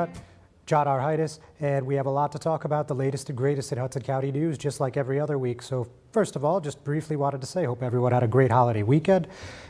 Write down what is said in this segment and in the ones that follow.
Uncut. John Arhitis, and we have a lot to talk about, the latest and greatest in Hudson County news, just like every other week. So first of all, just briefly wanted to say, hope everyone had a great holiday weekend.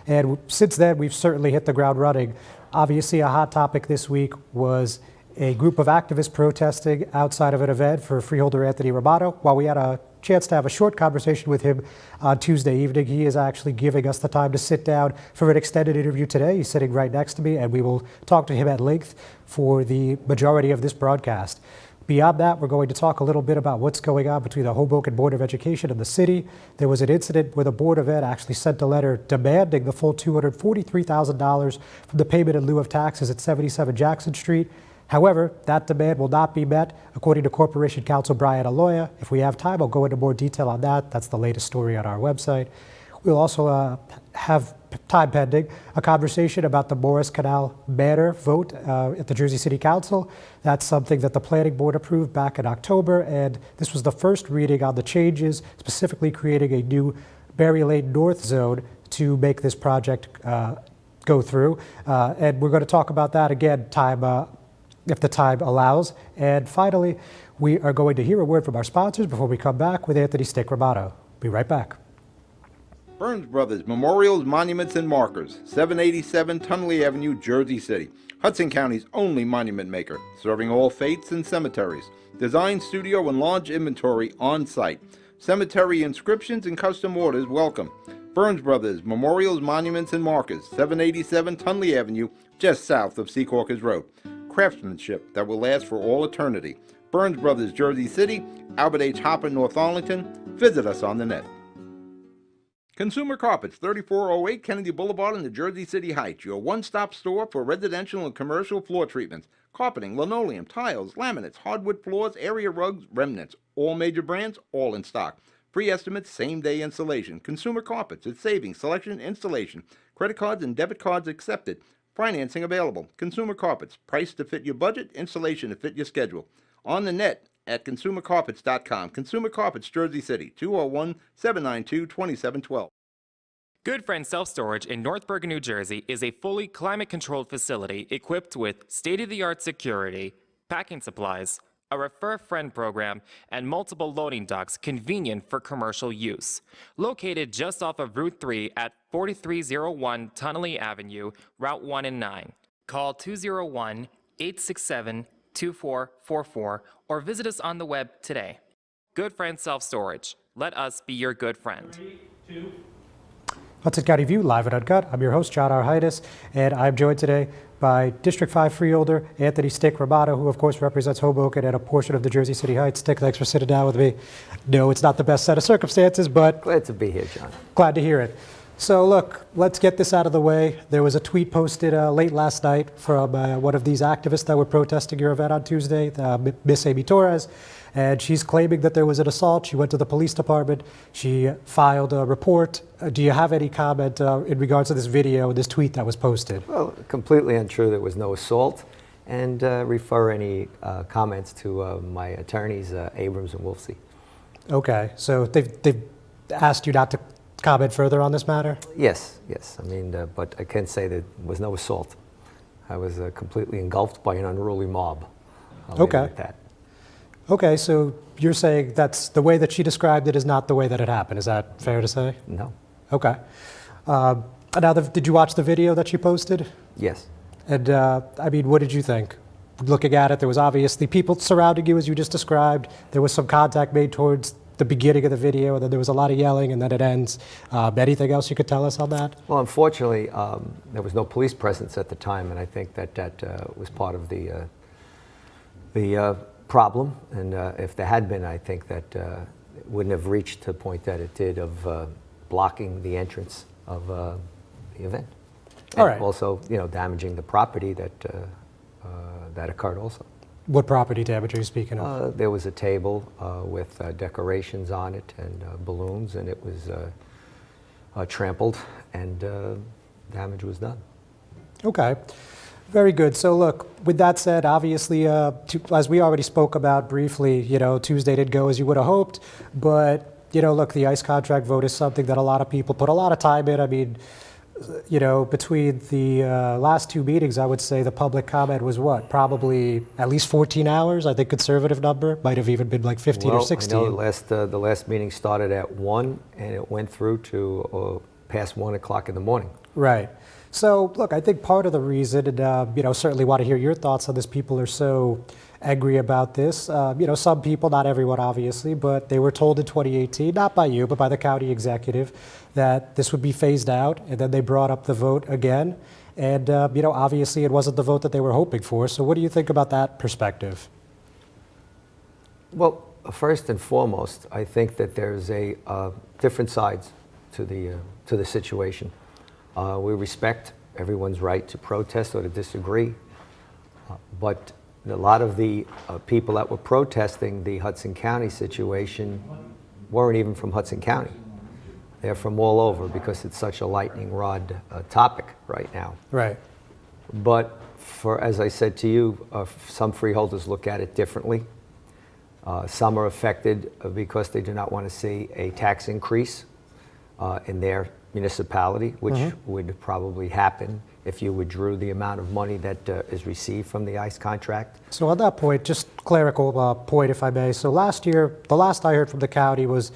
And since then, we've certainly hit the ground running. Obviously, a hot topic this week was a group of activists protesting outside of an event for Freeholder Anthony Romano. While we had a chance to have a short conversation with him on Tuesday evening, he is actually giving us the time to sit down for an extended interview today. He's sitting right next to me, and we will talk to him at length for the majority of this broadcast. Beyond that, we're going to talk a little bit about what's going on between the Hoboken Board of Education and the city. There was an incident where the Board of Ed actually sent a letter demanding the full $243,000 from the payment in lieu of taxes at 77 Jackson Street. However, that demand will not be met, according to Corporation Counsel Brian Aloya. If we have time, I'll go into more detail on that. That's the latest story on our website. We'll also have time pending a conversation about the Morris Canal Manor vote at the Jersey City Council. That's something that the Planning Board approved back in October, and this was the first reading on the changes, specifically creating a new Berry Lane North zone to make this project go through. And we're going to talk about that again, if the time allows. And finally, we are going to hear a word from our sponsors before we come back with Anthony Romano. Be right back. Burns Brothers Memorials, Monuments, and Markers, 787 Tunley Avenue, Jersey City. Hudson County's only monument maker, serving all faiths and cemeteries. Design, studio, and large inventory on site. Cemetery inscriptions and custom orders welcome. Burns Brothers Memorials, Monuments, and Markers, 787 Tunley Avenue, just south of Secaucus Road. Craftsmanship that will last for all eternity. Burns Brothers, Jersey City, Albert H. Hopper, North Arlington. Visit us on the net. Consumer Carpets, 3408 Kennedy Boulevard in the Jersey City Heights, your one-stop store for residential and commercial floor treatments, carpeting, linoleum, tiles, laminates, hardwood floors, area rugs, remnants, all major brands, all in stock. Free estimates, same-day installation. Consumer Carpets, it's savings, selection, installation. Credit cards and debit cards accepted. Financing available. Consumer Carpets, price to fit your budget, installation to fit your schedule. On the net at consumercarpets.com. Consumer Carpets, Jersey City, 201-792-2712. Good Friend Self-Storage in North Bergen, New Jersey is a fully climate-controlled facility equipped with state-of-the-art security, packing supplies, a Refer Friend program, and multiple loading docks convenient for commercial use. Located just off of Route 3 at 4301 Tunley Avenue, Route 1 and 9. Call 201-867-2444 or visit us on the web today. Good Friend Self-Storage. Let us be your good friend. 3, 2. Hudson County View, live and uncut. I'm your host, John Arhitis, and I'm joined today by District 5 Freeholder Anthony Romano, who of course represents Hoboken and a portion of the Jersey City Heights. Stick, thanks for sitting down with me. No, it's not the best set of circumstances, but glad to be here, John. Glad to hear it. So look, let's get this out of the way. There was a tweet posted late last night from one of these activists that were protesting your event on Tuesday, Miss Amy Torres, and she's claiming that there was an assault. She went to the police department. She filed a report. Do you have any comment in regards to this video, this tweet that was posted? Well, completely untrue. There was no assault, and refer any comments to my attorneys, Abrams and Wolfsey. Okay, so they've asked you not to comment further on this matter? Yes. I mean, but I can say that there was no assault. I was completely engulfed by an unruly mob. I'll leave it at that. Okay, so you're saying that's the way that she described it is not the way that it happened. Is that fair to say? No. Okay. Now, did you watch the video that she posted? Yes. And I mean, what did you think? Looking at it, there was obviously people surrounding you as you just described. There was some contact made towards the beginning of the video, and then there was a lot of yelling, and then it ends. Anything else you could tell us on that? Well, unfortunately, there was no police presence at the time, and I think that was part of the problem. And if there had been, I think that it wouldn't have reached the point that it did of blocking the entrance of the event. And all right. Also, damaging the property that occurred also. What property damage are you speaking of? There was a table with decorations on it and balloons, and it was trampled, and damage was done. Okay. Very good. So look, with that said, obviously, as we already spoke about briefly, Tuesday didn't go as you would have hoped, but, look, the ICE contract vote is something that a lot of people put a lot of time in. I mean, you know, between the last two meetings, I would say the public comment was what? Probably at least 14 hours. I think conservative number might have even been like 15 or 16. I know the last meeting started at 1 and it went through to past 1 o'clock in the morning. Right. So, look, I think part of the reason, and you know, certainly want to hear your thoughts on this. People are so angry about this. You know, some people, not everyone, obviously, but they were told in 2018, not by you, but by the county executive, that this would be phased out, and then they brought up the vote again, and you know, obviously, it wasn't the vote that they were hoping for. So, what do you think about that perspective? Well, first and foremost, I think that there's different sides to the situation. We respect everyone's right to protest or to disagree, but a lot of the people that were protesting the Hudson County situation weren't even from Hudson County. They're from all over because it's such a lightning rod topic right now. Right. But as I said to you, some freeholders look at it differently. Some are affected because they do not want to see a tax increase in their municipality, which would probably happen if you withdrew the amount of money that is received from the ICE contract. So on that point, just clerical point, if I may. So last year, the last I heard from the county was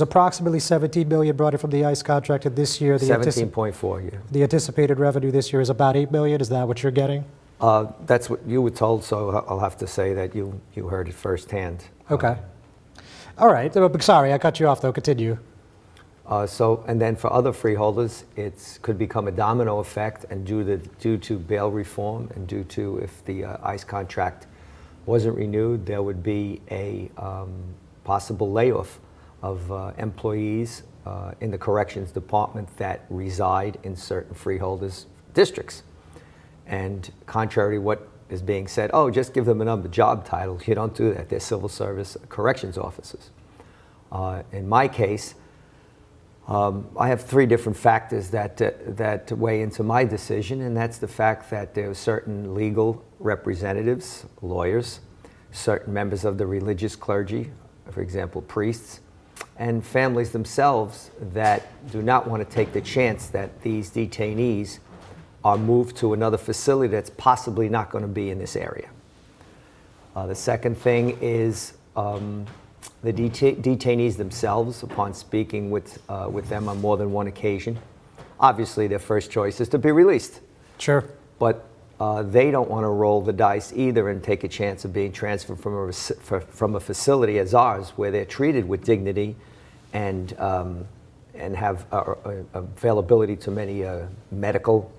approximately 17 million brought in from the ICE contract, and this year the 17.4, yeah. The anticipated revenue this year is about 8 million. Is that what you're getting? That's what you were told, so I'll have to say that you heard it firsthand. Okay. All right. Sorry, I cut you off, though. Continue. And then for other freeholders, it could become a domino effect, and due to bail reform and due to if the ICE contract wasn't renewed, there would be a possible layoff of employees in the corrections department that reside in certain freeholders' districts. And contrary to what is being said, oh, just give them another job title. You don't do that. They're civil service corrections officers. In my case, I have three different factors that weigh into my decision, and that's the fact that there are certain legal representatives, lawyers, certain members of the religious clergy, for example, priests, and families themselves that do not want to take the chance that these detainees are moved to another facility that's possibly not going to be in this area. The second thing is the detainees themselves, upon speaking with them on more than one occasion, obviously their first choice is to be released. Sure. But they don't want to roll the dice either and take a chance of being transferred from a facility as ours, where they're treated with dignity and have availability to many medical.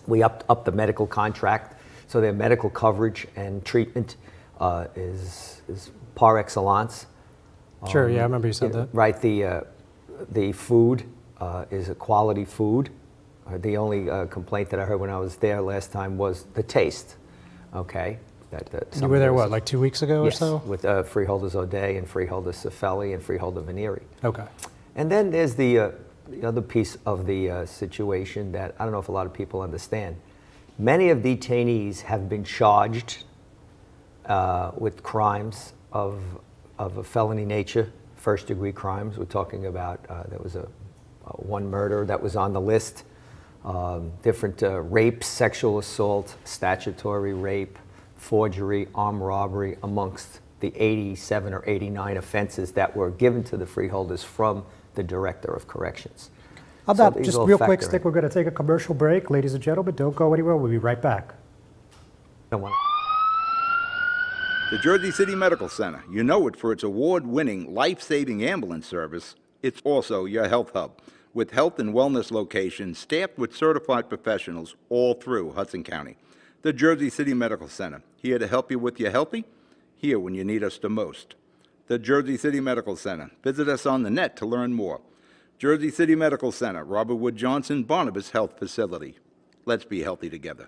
We upped the medical contract, so their medical coverage and treatment is par excellence. Sure, yeah, I remember you said that. Right, the food is a quality food. The only complaint that I heard when I was there last time was the taste. Okay, you were there what, like 2 weeks ago or yes, so? with Freeholders O'Day and Freeholder Cifelli and Freeholder Venieri. Okay. And then there's the other piece of the situation that I don't know if a lot of people understand. Many of detainees have been charged with crimes of a felony nature, first-degree crimes. We're talking about there was one murder that was on the list, different rapes, sexual assault, statutory rape, forgery, armed robbery, amongst the 87 or 89 offenses that were given to the freeholders from the Director of Corrections. On So that, these just all real quick, factor Stick, in. we're going to take a commercial break. Ladies and gentlemen, don't go anywhere. We'll be right back. Don't want The Jersey City Medical Center. You know it for its award-winning, life-saving ambulance service. It's also your health hub, with health and wellness locations staffed with certified professionals all through Hudson County. The Jersey City Medical Center, here to help you with your healthy, here when you need us the most. The Jersey City Medical Center. Visit us on the net to learn more. Jersey City Medical Center, Robert Wood Johnson, Barnabas Health Facility. Let's be healthy together.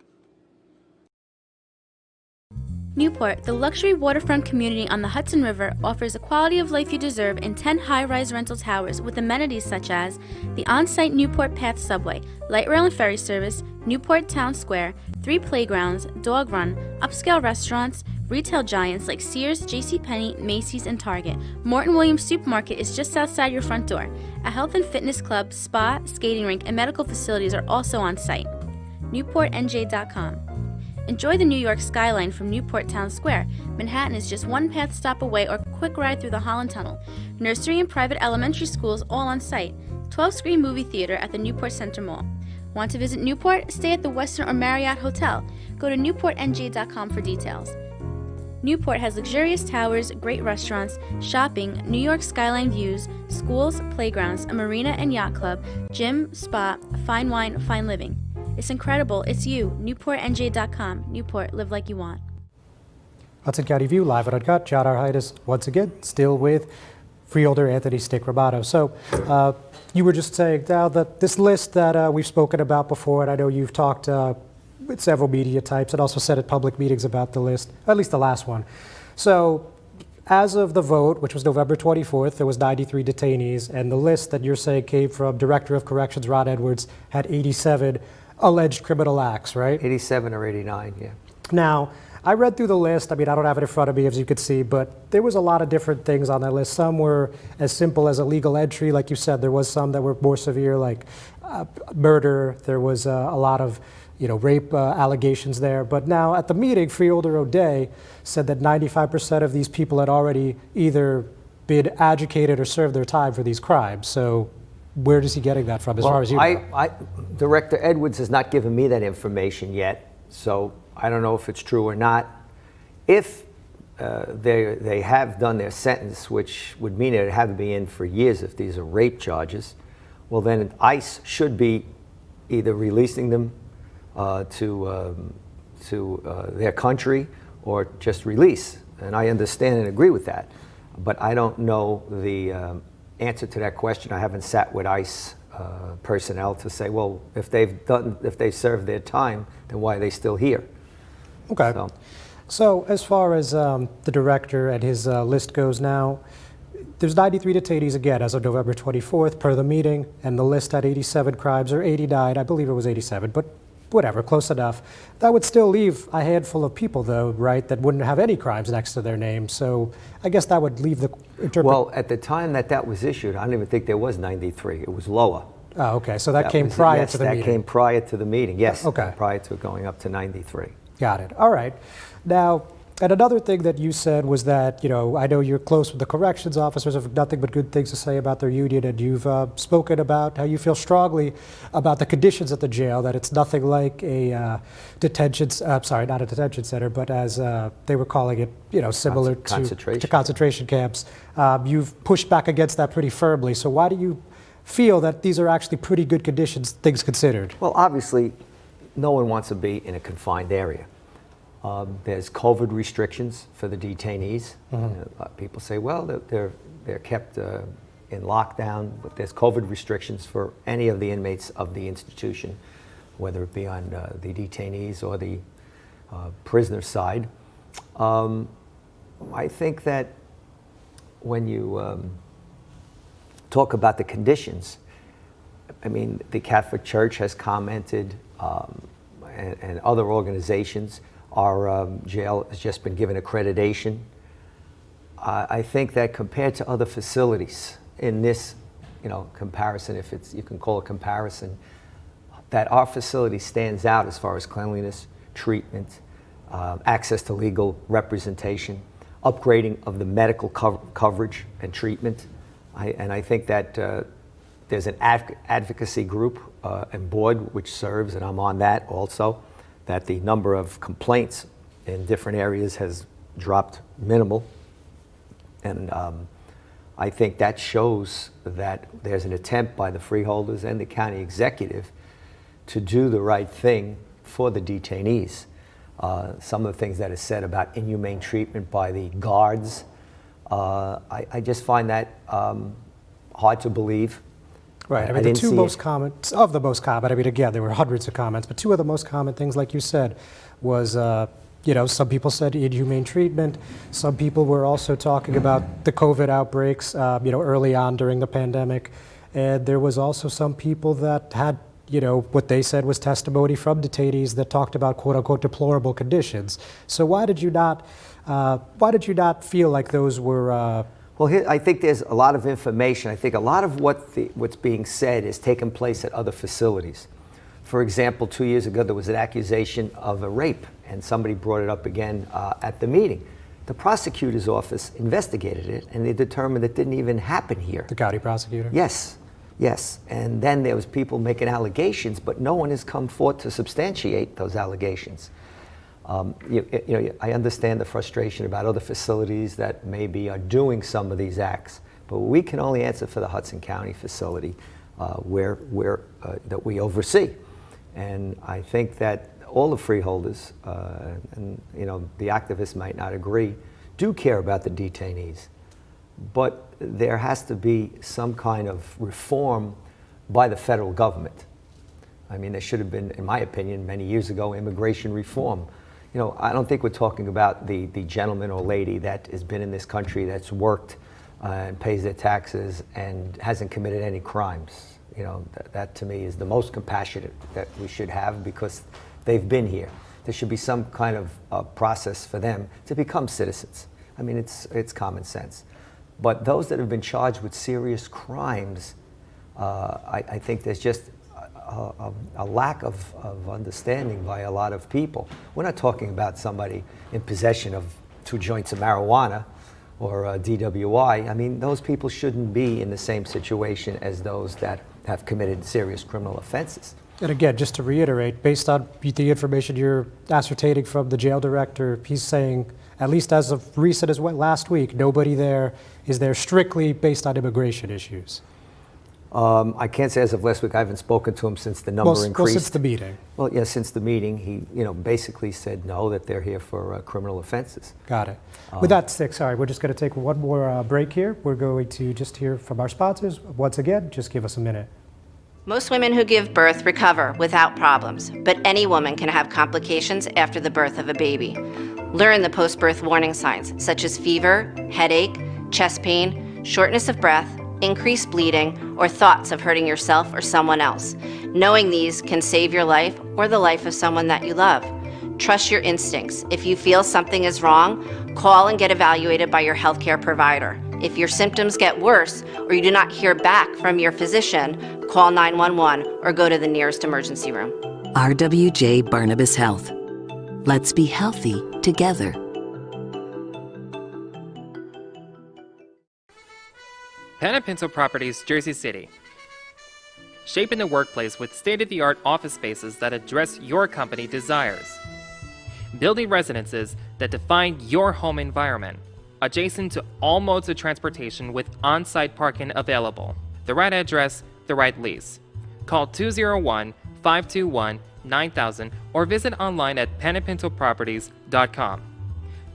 Newport, the luxury waterfront community on the Hudson River, offers a quality of life you deserve in 10 high-rise rental towers with amenities such as the on-site Newport Path subway, light rail and ferry service, Newport Town Square, 3 playgrounds, dog run, upscale restaurants, Retail giants like Sears, JCPenney, Macy's, and Target. Morton Williams Supermarket is just outside your front door. A health and fitness club, spa, skating rink, and medical facilities are also on site. NewportNJ.com. Enjoy the New York skyline from Newport Town Square. Manhattan is just one path stop away or quick ride through the Holland Tunnel. Nursery and private elementary schools all on site. 12-screen movie theater at the Newport Center Mall. Want to visit Newport? Stay at the Westin or Marriott Hotel. Go to NewportNJ.com for details. Newport has luxurious towers, great restaurants, shopping, New York skyline views, schools, playgrounds, a marina and yacht club, gym, spa, fine wine, fine living. It's incredible. It's you. NewportNJ.com. Newport, live like you want. Hudson County View, live at Uncut. John Arhitis, once again, still with Freeholder Anthony Romano. So you were just saying now that this list that we've spoken about before, and I know you've talked with several media types and also said at public meetings about the list, at least the last one. So as of the vote, which was November 24th, there was 93 detainees, and the list that you're saying came from Director of Corrections Ron Edwards had 87 alleged criminal acts, right? 87 or 89, yeah. Now, I read through the list. I mean, I don't have it in front of me, as you could see, but there was a lot of different things on that list. Some were as simple as illegal entry, like you said. There was some that were more severe, like murder. There was a lot of, rape allegations there. But now at the meeting, Freeholder O'Day said that 95% of these people had already either been adjudicated or served their time for these crimes. So where is he getting that from, as far as you know? Director Edwards has not given me that information yet, so I don't know if it's true or not. If they have done their sentence, which would mean it had to be in for years if these are rape charges, well then ICE should be either releasing them to their country or just release. And I understand and agree with that. But I don't know the answer to that question. I haven't sat with ICE personnel to say, well, if they've served their time, then why are they still here? Okay. So as far as the director and his list goes now, there's 93 detainees again as of November 24th per the meeting, and the list had 87 crimes, or 89, I believe it was 87, but whatever, close enough. That would still leave a handful of people, though, right, that wouldn't have any crimes next to their name. So I guess that would leave the Well, at the time that was issued, I don't even think there was 93. It was lower. Oh, okay. So that came prior to the meeting. Yes, that came prior to the meeting. Yes. Okay. Prior to it going up to 93. Got it. All right. Now, and another thing that you said was that, I know you're close with the corrections officers, have nothing but good things to say about their union, and you've spoken about how you feel strongly about the conditions at the jail, that it's nothing like a not a detention center, but as they were calling it, similar to concentration camps. You've pushed back against that pretty firmly. So why do you feel that these are actually pretty good conditions, things considered? Well, obviously, no one wants to be in a confined area. There's COVID restrictions for the detainees. People say, well, they're kept in lockdown, but there's COVID restrictions for any of the inmates of the institution, whether it be on the detainees or the prisoner side. I think that when you talk about the conditions, I mean, the Catholic Church has commented, and other organizations. Our jail has just been given accreditation. I think that compared to other facilities in this, comparison, if you can call it comparison, that our facility stands out as far as cleanliness, treatment, access to legal representation, upgrading of the medical coverage and treatment. And I think that there's an advocacy group and board which serves, and I'm on that also, that the number of complaints in different areas has dropped minimal. And I think that shows that there's an attempt by the freeholders and the county executive to do the right thing for the detainees. Some of the things that are said about inhumane treatment by the guards, I just find that hard to believe. Right. I mean, the two most common, of the most common, I mean, again, there were hundreds of comments, but two of the most common things, like you said, was, some people said inhumane treatment. Some people were also talking about the COVID outbreaks, early on during the pandemic. And there was also some people that had, what they said was testimony from detainees that talked about quote unquote deplorable conditions. So why did you not Why did you not feel like those were... Well, I think there's a lot of information. I think a lot of what's being said is taking place at other facilities. For example, 2 years ago, there was an accusation of a rape, and somebody brought it up again at the meeting. The prosecutor's office investigated it, and they determined it didn't even happen here. The county prosecutor? Yes, yes. And then there was people making allegations, but no one has come forth to substantiate those allegations. I understand the frustration about other facilities that maybe are doing some of these acts, but we can only answer for the Hudson County facility that we oversee. And I think that all the freeholders, and the activists might not agree, do care about the detainees. But there has to be some kind of reform by the federal government. I mean, there should have been, in my opinion, many years ago, immigration reform. I don't think we're talking about the gentleman or lady that has been in this country, that's worked and pays their taxes and hasn't committed any crimes. That to me is the most compassionate that we should have, because they've been here. There should be some kind of process for them to become citizens. I mean, it's common sense. But those that have been charged with serious crimes, I think there's just a lack of understanding by a lot of people. We're not talking about somebody in possession of 2 joints of marijuana or DWI. I mean, those people shouldn't be in the same situation as those that have committed serious criminal offenses. And again, just to reiterate, based on the information you're ascertaining from the jail director, he's saying, at least as of recent as last week, nobody there is there strictly based on immigration issues. I can't say as of last week. I haven't spoken to him since the number increased. Well, since the meeting. Well, yeah, since the meeting, he basically said no, that they're here for criminal offenses. Got it. With that stick, sorry, we're just going to take one more break here. We're going to just hear from our sponsors. Once again, just give us a minute. Most women who give birth recover without problems, but any woman can have complications after the birth of a baby. Learn the post-birth warning signs, such as fever, headache, chest pain, shortness of breath, increased bleeding, or thoughts of hurting yourself or someone else. Knowing these can save your life or the life of someone that you love. Trust your instincts. If you feel something is wrong, call and get evaluated by your healthcare provider. If your symptoms get worse or you do not hear back from your physician, call 911 or go to the nearest emergency room. RWJ Barnabas Health. Let's be healthy together. Pinto Properties, Jersey City. Shaping the workplace with state-of-the-art office spaces that address your company desires. Building residences that define your home environment. Adjacent to all modes of transportation with on-site parking available. The right address, the right lease. Call 201-521-9000 or visit online at panapintoproperties.com.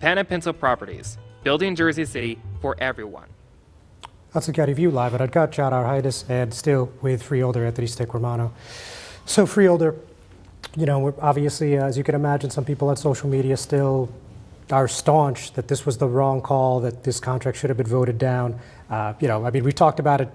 Pinto Properties, building Jersey City for everyone. Hudson County View live at Uncut. John Arhitis, and still with Freeholder Anthony Romano. So Freeholder, we're obviously, as you can imagine, some people on social media still are staunch that this was the wrong call, that this contract should have been voted down. We talked about it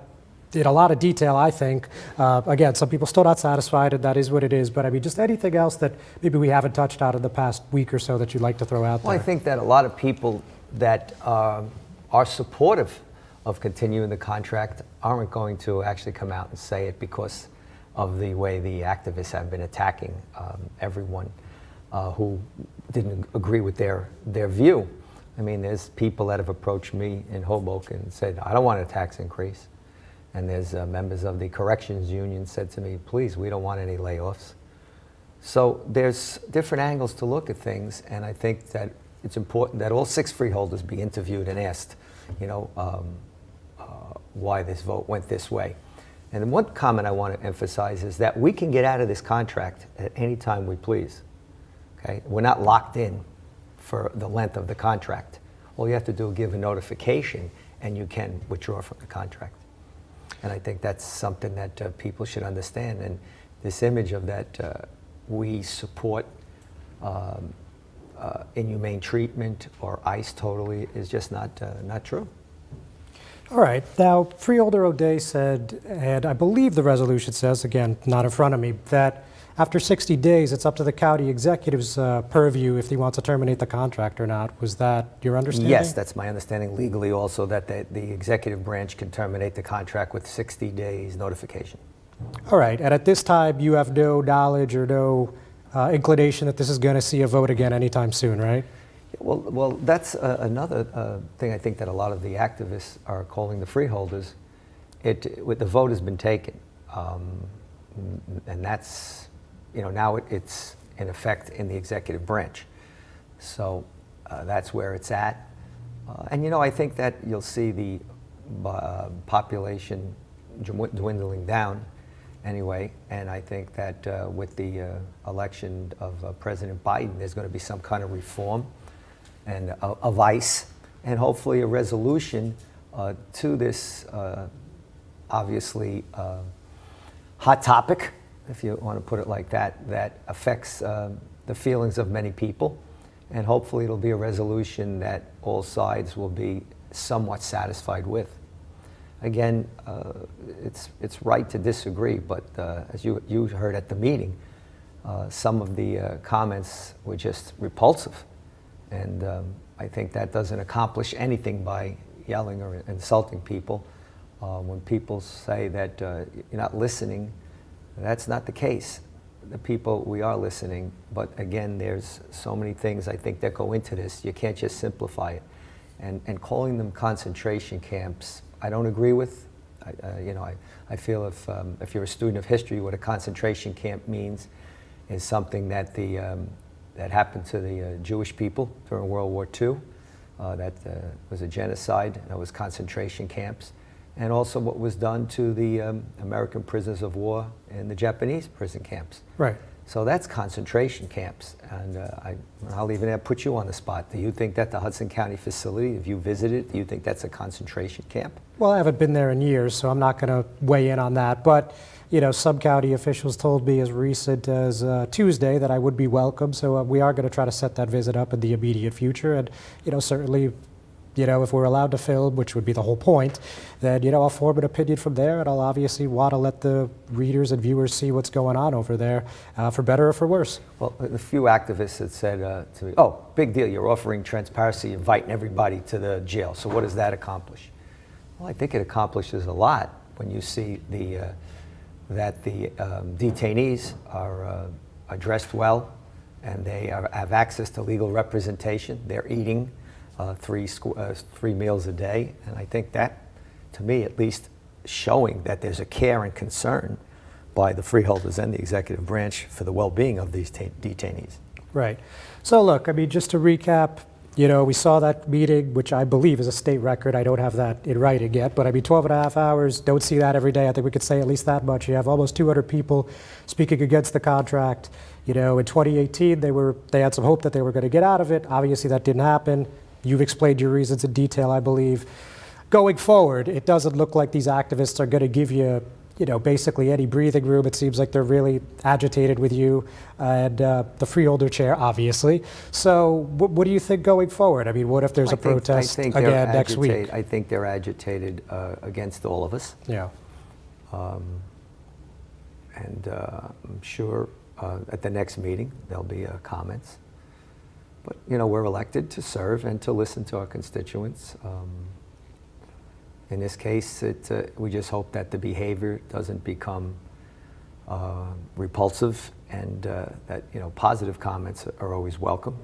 in a lot of detail, I think. Again, some people still not satisfied, and that is what it is. But just anything else that maybe we haven't touched on in the past week or so that you'd like to throw out there? Well, I think that a lot of people that are supportive of continuing the contract aren't going to actually come out and say it because of the way the activists have been attacking everyone who didn't agree with their view. I mean, there's people that have approached me in Hoboken and said, I don't want a tax increase. And there's members of the corrections union said to me, please, we don't want any layoffs. So there's different angles to look at things, and I think that it's important that all 6 freeholders be interviewed and asked, why this vote went this way. And one comment I want to emphasize is that we can get out of this contract at any time we please. Okay? We're not locked in for the length of the contract. All you have to do is give a notification and you can withdraw from the contract. And I think that's something that people should understand. And this image of that we support inhumane treatment or ICE totally is just not true. All right. Now, Freeholder O'Day said, and I believe the resolution says, again, not in front of me, that after 60 days, it's up to the county executive's purview if he wants to terminate the contract or not. Was that your understanding? Yes, that's my understanding legally also, that the executive branch can terminate the contract with 60 days notification. All right, and at this time, you have no knowledge or no inclination that this is going to see a vote again anytime soon, right? Well, that's another thing I think that a lot of the activists are calling the freeholders. The vote has been taken, and that's, now it's in effect in the executive branch. So that's where it's at. And I think that you'll see the population dwindling down anyway, and I think that with the election of President Biden, there's going to be some kind of reform and of ICE, and hopefully a resolution to this obviously hot topic, if you want to put it like that, that affects the feelings of many people, and hopefully it'll be a resolution that all sides will be somewhat satisfied with. Again, it's right to disagree, but as you heard at the meeting, some of the comments were just repulsive. And I think that doesn't accomplish anything by yelling or insulting people. When people say that you're not listening, that's not the case. The people, we are listening, but again, there's so many things I think that go into this. You can't just simplify it. And calling them concentration camps, I don't agree with. I feel if you're a student of history, what a concentration camp means is something that that happened to the Jewish people during World War II. That was a genocide. That was concentration camps. And also what was done to the American prisoners of war in the Japanese prison camps. Right. So that's concentration camps. And I'll even put you on the spot. Do you think that the Hudson County facility, if you visited, do you think that's a concentration camp? Well, I haven't been there in years, so I'm not going to weigh in on that. But, some county officials told me as recent as Tuesday that I would be welcome. So we are going to try to set that visit up in the immediate future. And, certainly, if we're allowed to film, which would be the whole point, then, I'll form an opinion from there. And I'll obviously want to let the readers and viewers see what's going on over there, for better or for worse. Well, a few activists had said to me, oh, big deal, you're offering transparency, inviting everybody to the jail. So what does that accomplish? Well, I think it accomplishes a lot when you see that the detainees are addressed well, and they have access to legal representation. They're eating 3 meals a day, and I think that, to me at least, showing that there's a care and concern by the freeholders and the executive branch for the well-being of these detainees. Right. So look, just to recap, we saw that meeting, which I believe is a state record. I don't have that in writing yet, but 12 and a half hours, don't see that every day. I think we could say at least that much. You have almost 200 people speaking against the contract. In 2018, they had some hope that they were going to get out of it. Obviously, that didn't happen. You've explained your reasons in detail, I believe. Going forward, it doesn't look like these activists are going to give you, basically any breathing room. It seems like they're really agitated with you and the freeholder chair, obviously. So what do you think going forward? What if there's a protest again next week? I think they're agitated against all of us. Yeah. And I'm sure at the next meeting there'll be comments. But, we're elected to serve and to listen to our constituents. In this case, we just hope that the behavior doesn't become repulsive, and that, positive comments are always welcome.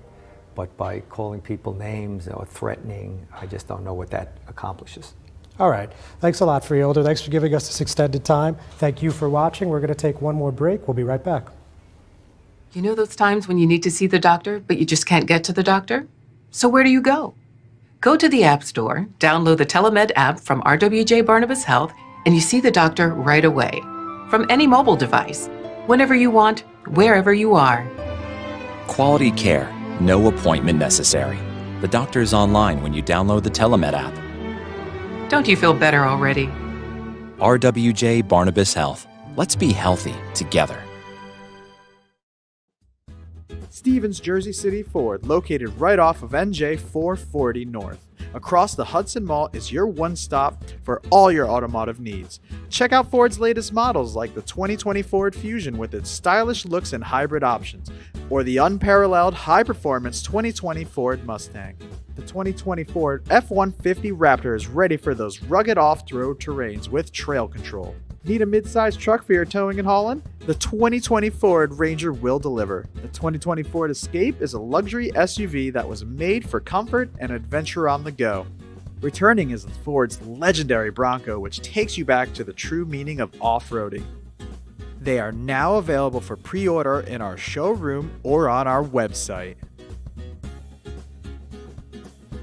But by calling people names or threatening, I just don't know what that accomplishes. All right. Thanks a lot, Freeholder. Thanks for giving us this extended time. Thank you for watching. We're going to take one more break. We'll be right back. You know those times when you need to see the doctor, but you just can't get to the doctor? So where do you go? Go to the App Store, download the Telemed app from RWJ Barnabas Health, and you see the doctor right away. From any mobile device, whenever you want, wherever you are. Quality care, no appointment necessary. The doctor is online when you download the Telemed app. Don't you feel better already? RWJ Barnabas Health. Let's be healthy together. Stevens Jersey City Ford, located right off of NJ 440 North. Across the Hudson Mall is your one-stop for all your automotive needs. Check out Ford's latest models like the 2020 Ford Fusion with its stylish looks and hybrid options, or the unparalleled high-performance 2020 Ford Mustang. The 2020 Ford F-150 Raptor is ready for those rugged off-road terrains with trail control. Need a mid-sized truck for your towing and hauling? The 2020 Ford Ranger will deliver. The 2020 Ford Escape is a luxury SUV that was made for comfort and adventure on the go. Returning is Ford's legendary Bronco, which takes you back to the true meaning of off-roading. They are now available for pre-order in our showroom or on our website.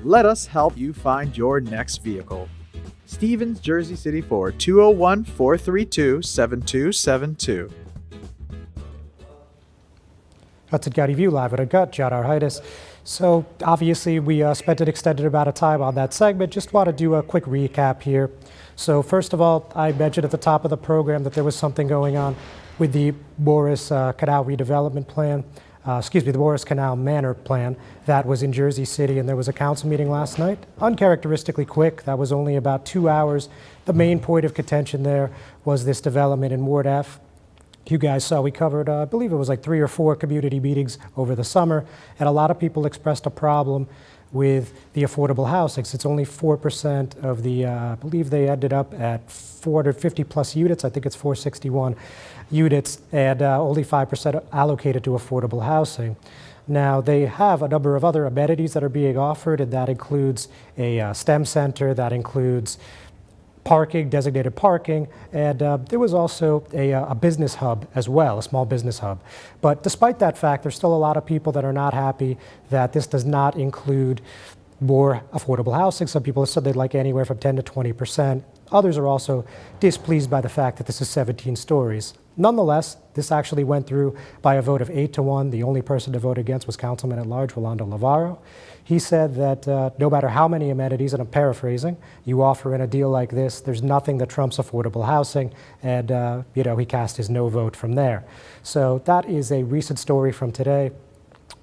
Let us help you find your next vehicle. Stevens, Jersey City Ford, 201-432-7272. Hudson County View live at Uncut, John Arhitis. So obviously we spent an extended amount of time on that segment. Just want to do a quick recap here. So first of all, I mentioned at the top of the program that there was something going on with the Morris Canal redevelopment plan. The Morris Canal Manor plan that was in Jersey City, and there was a council meeting last night. Uncharacteristically quick. That was only about 2 hours. The main point of contention there was this development in Ward F. You guys saw we covered, I believe it was like 3 or 4 community meetings over the summer, and a lot of people expressed a problem with the affordable housing. It's only 4% of the, I believe they ended up at 450 plus units. I think it's 461 units, and only 5% allocated to affordable housing. Now, they have a number of other amenities that are being offered, and that includes a STEM center, that includes parking, designated parking, and there was also a business hub as well, a small business hub. But despite that fact, there's still a lot of people that are not happy that this does not include more affordable housing. Some people have said they'd like anywhere from 10 to 20%. Others are also displeased by the fact that this is 17 stories. Nonetheless, this actually went through by a vote of 8-1. The only person to vote against was Councilman at Large, Rolando Lavaro. He said that no matter how many amenities, and I'm paraphrasing, you offer in a deal like this, there's nothing that trumps affordable housing, and he cast his no vote from there. So that is a recent story from today.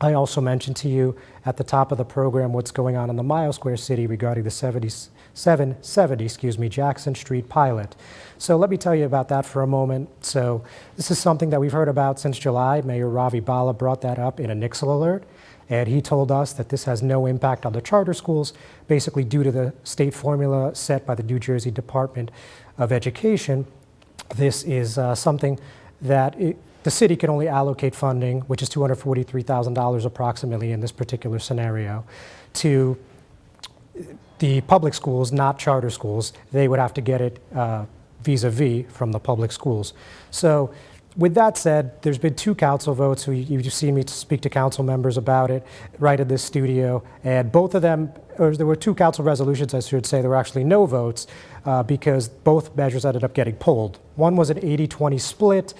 I also mentioned to you at the top of the program what's going on in the Mile Square City regarding the 770 Jackson Street pilot. So let me tell you about that for a moment. So this is something that we've heard about since July. Mayor Ravi Bala brought that up in a Nixle alert, and he told us that this has no impact on the charter schools, basically due to the state formula set by the New Jersey Department of Education. This is something that the city can only allocate funding, which is $243,000 approximately in this particular scenario, to the public schools, not charter schools. They would have to get it vis-a-vis from the public schools. So with that said, there's been 2 council votes. You've seen me speak to council members about it right in this studio, and both of them, or there were 2 council resolutions, I should say. There were actually no votes because both measures ended up getting pulled. One was an 80-20 split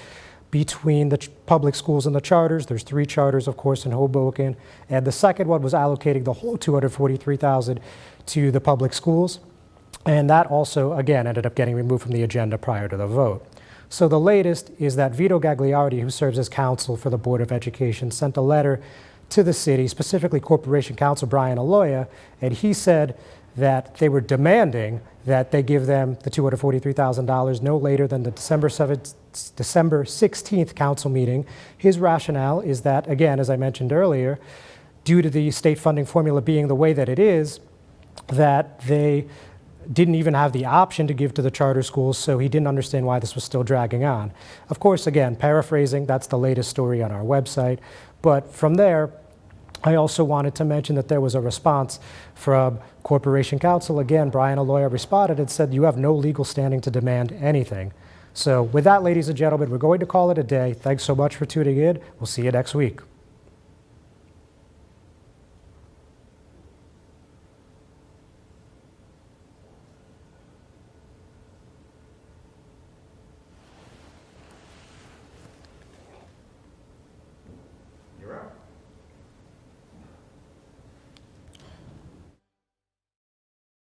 between the public schools and the charters. There's 3 charters, of course, in Hoboken. And the second one was allocating the whole $243,000 to the public schools. And that also, again, ended up getting removed from the agenda prior to the vote. So the latest is that Vito Gagliardi, who serves as counsel for the Board of Education, sent a letter to the city, specifically Corporation Counsel Brian Aloya, and he said that they were demanding that they give them the $243,000 no later than the December 16th council meeting. His rationale is that, again, as I mentioned earlier, due to the state funding formula being the way that it is, that they didn't even have the option to give to the charter schools, so he didn't understand why this was still dragging on. Of course, again, paraphrasing, that's the latest story on our website. But from there, I also wanted to mention that there was a response from Corporation Counsel. Again, Brian Aloya responded and said, you have no legal standing to demand anything. So with that, ladies and gentlemen, we're going to call it a day. Thanks so much for tuning in. We'll see you next week.